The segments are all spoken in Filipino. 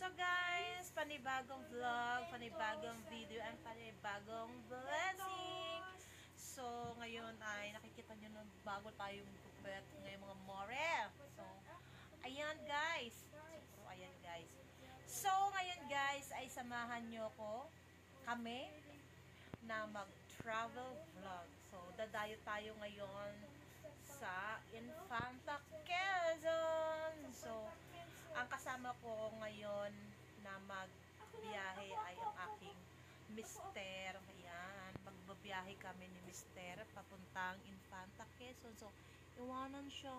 So guys, panibagong vlog, panibagong video, and panibagong blessing. So ngayon ay nakikita nyo na bago tayong gupit ngayong mga more. So ayan guys. So ngayon guys ay samahan nyo kami na mag-travel vlog. So dadayo tayo ngayon sa Infanta, Quezon. So ang kasama ko ngayon na magbiyahe ay ang aking mister. Ayan, magbabiyahe kami ni mister papuntang Infanta, Quezon. So iwanan siya.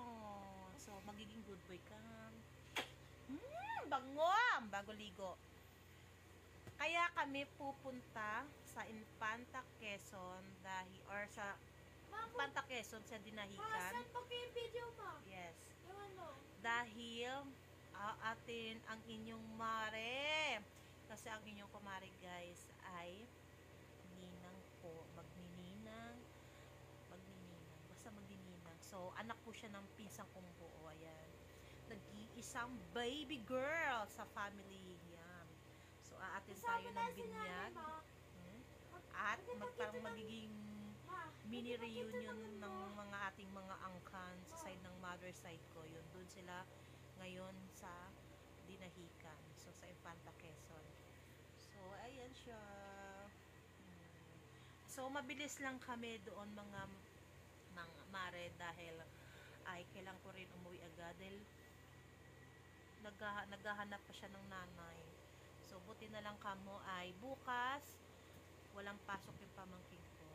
So magiging good boy ka. Bango! Bago ligo. Kaya kami pupunta sa Infanta, Quezon dahil, or sa Infanta, Quezon sa Dinahican. Saan pa kayo video mo? Yes. Yung ano? Dahil atin ang inyong mare. Kasi ang inyong kumare guys ay ninang po. Magnininang. Basta magnininang. So, anak po siya ng pinsang kong buo. Ayan. Nag-iisang baby girl sa family. Yan. So, aatin tayo ng binyag. At parang magiging mini reunion ng mga ating mga angkan sa side ng mother side ko. Yun, doon sila ngayon sa Dinahican. So, sa Infanta, Quezon. So, ayan siya. So, mabilis lang kami doon mga mare dahil ay kailangan ko rin umuwi agad dahil naghahanap pa siya ng nanay. So, buti na lang kamo ay bukas walang pasok yung pamangkin ko.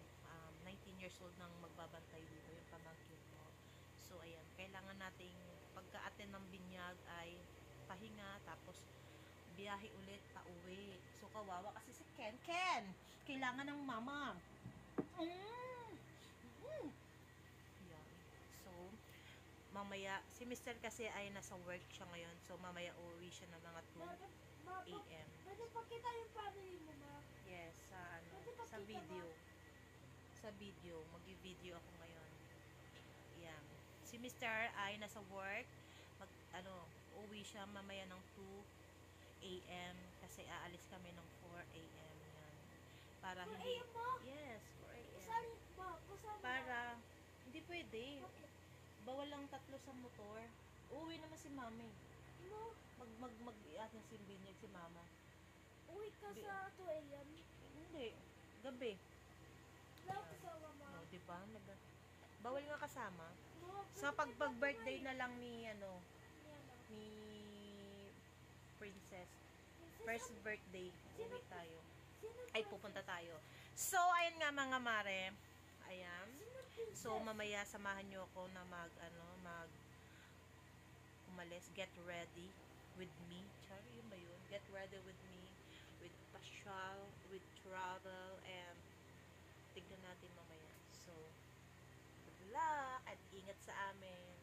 19 years old nang magbabantay dito yung pamangkin ko. So, ayan. Kailangan nating pagka-attend ng binyag ay pahinga, tapos biyahe ulit, pauwi. So, kawawa kasi si Ken. Kailangan ng mama. Ayan. So, mamaya, si Mr. kasi ay nasa work siya ngayon. So, mamaya uuwi siya ng mga 2 AM. Pwede pakita yung family mo ba? Yes, sa video. Sa video. Mag-video ako ngayon. Ayan. Si Mr. ay nasa work. Uwi siya mamaya ng 2 AM kasi aalis kami ng 4 AM. Yan. Para 4 hindi... AM mo? Yes, 4 AM. Saan ba? Para... Hindi pwede. Bawal lang 3 sa motor. Uwi naman si mami. Mo? Mag-iat na si binyag si mama. Uwi ka sa 2 AM? Hindi. Gabi. Wala ko sa mama. No, diba? Bawal nga kasama. No, Sa pag-birthday na lang ni Yan, ni Princess. First birthday, uwi tayo. Ay, pupunta tayo. So, ayan nga mga mare. Ayan. So, mamaya samahan nyo ako na umalis. Get ready with me. Chari, yun ba yun? Get ready with me. With pasyal, with travel, and tignan natin mamaya. So, good luck at ingat sa amin.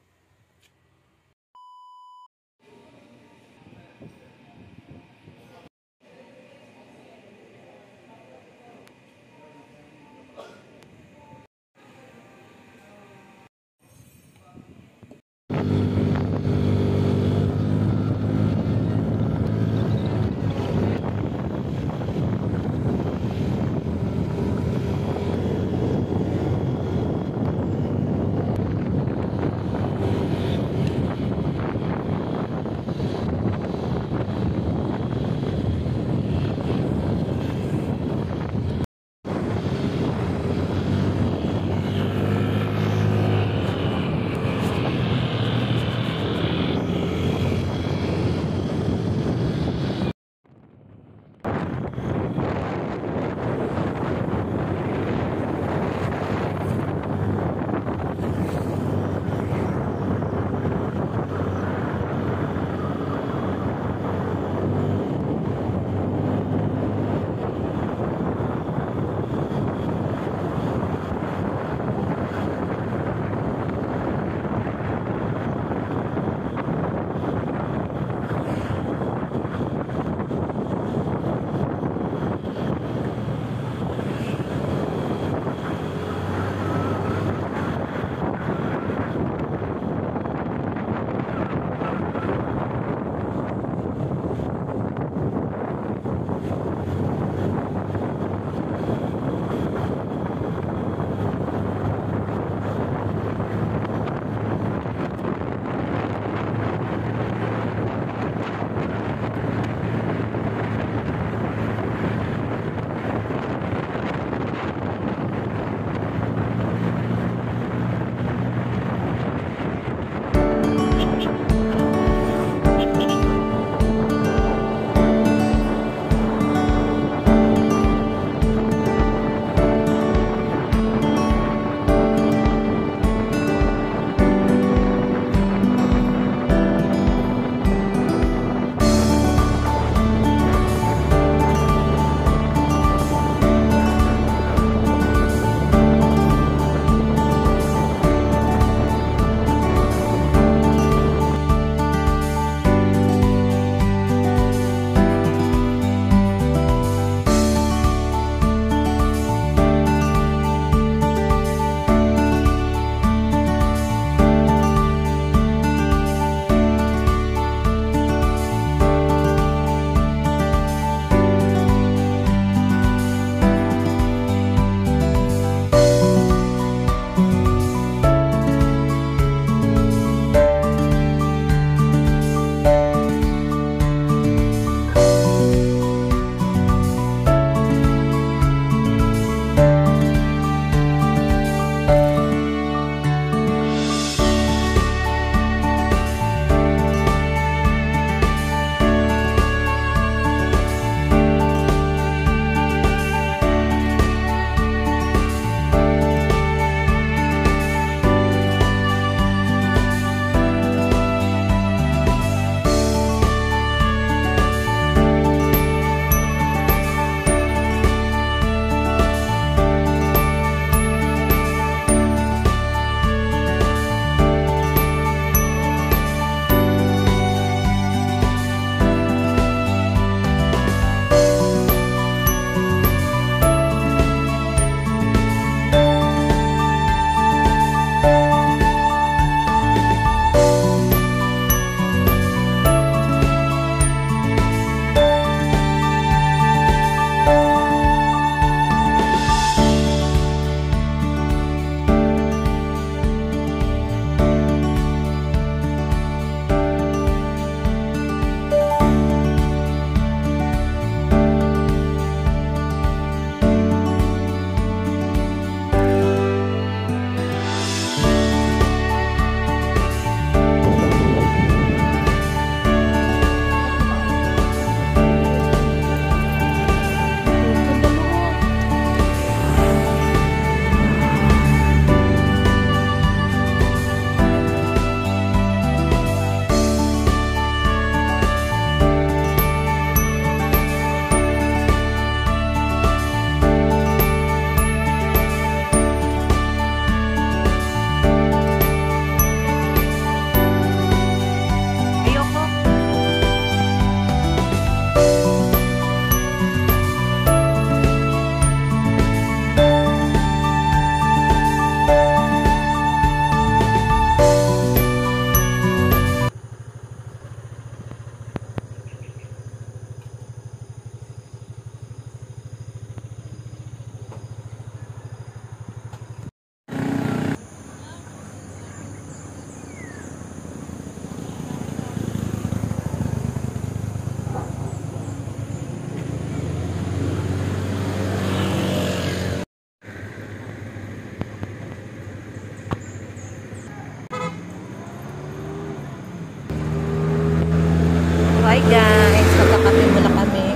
Bye guys. Magkakape muna kami.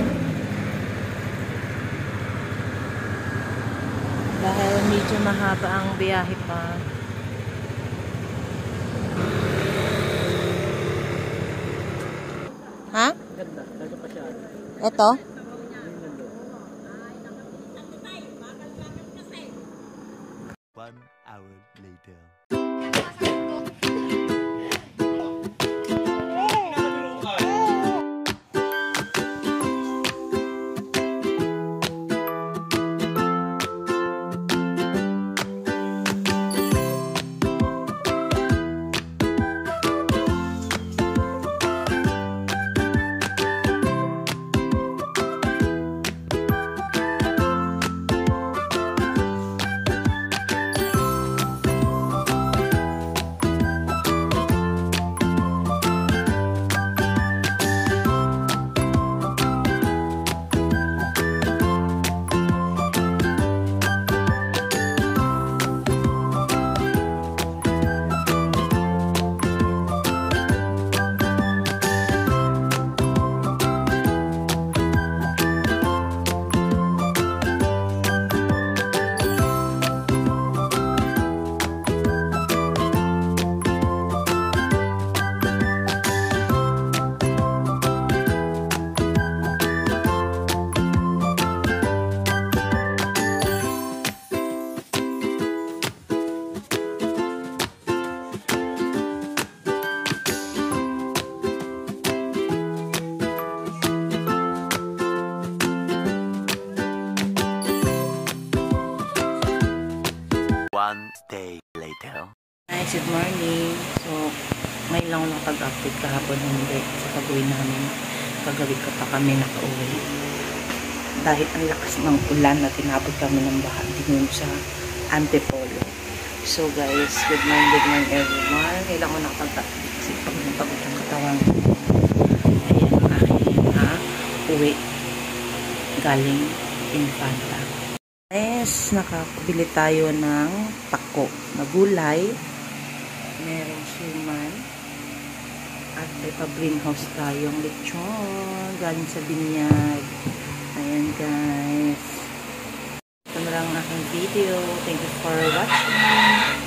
Dahil medyo mahaba ang biyahe pa. Ha? Ito? One hour later. One day later. Guys, good morning. So, ngayon lang ako nakapag-update, kahapon hindi. Sa pag-uwi namin, kagabi ka pa kami nakauwi. Dahil ang lakas ng ulan na tinapod kami ng baha din sa Antipolo. So guys, good morning everyone. Ngayon lang ako nakapag-update kasi pagod ang katawan. Ayan ang aking uwi galing Infanta. Yes, nakakabili tayo ng pako na gulay. Merong suman. At may pa-greenhouse tayong lechon. Galing sa binyag. Ayan guys. Ito na lang ang aking video. Thank you for watching.